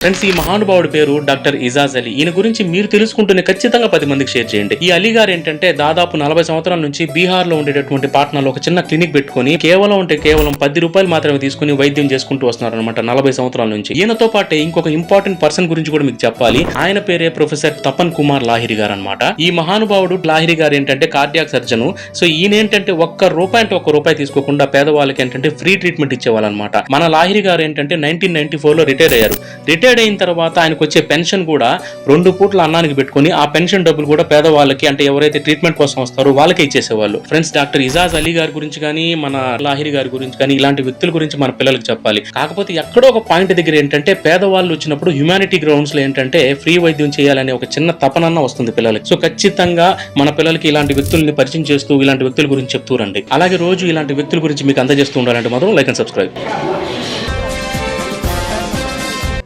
Friends, ఈ మహానుభావుడి పేరు డాక్టర్ ఇజాజ్ అలీ. ఈయన గురించి మీరు తెలుసుకుంటూనే ఖచ్చితంగా 10 మందికి షేర్ చేయండి. ఈ అలీ గారు ఏంటంటే దాదాపు 40 సంవత్సరాల నుంచి బీహార్ లో ఉండేటటువంటి పాట్నాలో ఒక చిన్న క్లినిక్ పెట్టుకుని కేవలం 10 రూపాయలు మాత్రమే తీసుకుని వైద్యం చేసుకుంటూ వస్తున్నారు అనమాట 40 సంవత్సరాల నుంచి. ఈయనతో పాటే ఇంకొక ఇంపార్టెంట్ పర్సన్ గురించి కూడా మీకు చెప్పాలి. ఆయన పేరే ప్రొఫెసర్ తపన్ కుమార్ లాహిరి గారు అనమాట. ఈ మహానుభావుడు లాహిరి గారు ఏంటంటే కార్డియాక్ సర్జన్. సో ఈయన ఏంటంటే ఒక్క రూపాయి తీసుకోకుండా పేదవాళ్ళకి ఏంటంటే ఫ్రీ ట్రీట్మెంట్ ఇచ్చేవాళ్ళు అనమాట. మన లాహిరి గారు ఏంటంటే 1994 లో రిటైర్ అయ్యారు. రిటైర్డ్ అయిన తర్వాత ఆయనకు వచ్చే పెన్షన్ కూడా 2 పూట్ల అన్నానికి పెట్టుకుని ఆ పెన్షన్ డబ్బులు కూడా పేదవాళ్ళకి, అంటే ఎవరైతే ట్రీట్మెంట్ కోసం వస్తారో వాళ్ళకే ఇచ్చేసేవాళ్ళు. ఫ్రెండ్స్, డాక్టర్ ఇజాజ్ అలీ గారి గురించి కానీ మన లాహిరి గారి గురించి కానీ ఇలాంటి వ్యక్తుల గురించి మన పిల్లలకు చెప్పాలి. కాకపోతే ఎక్కడో ఒక పాయింట్ దగ్గర ఏంటంటే పేదవాళ్ళు వచ్చినప్పుడు హ్యుమానిటీ గ్రౌండ్స్ లో ఏంటంటే ఫ్రీ వైద్యం చేయాలనే ఒక చిన్న తపనన్న వస్తుంది పిల్లలకి. సో ఖచ్చితంగా మన పిల్లలకి ఇలాంటి వ్యక్తుల్ని పరిచయం చేస్తూ ఇలాంటి వ్యక్తుల గురించి చెప్తూ రండి. అలాగే రోజు ఇలాంటి వ్యక్తుల గురించి మీకు అందజేస్తూ ఉండాలంటే మాత్రం లైక్ అండ్ సబ్స్క్రైబ్.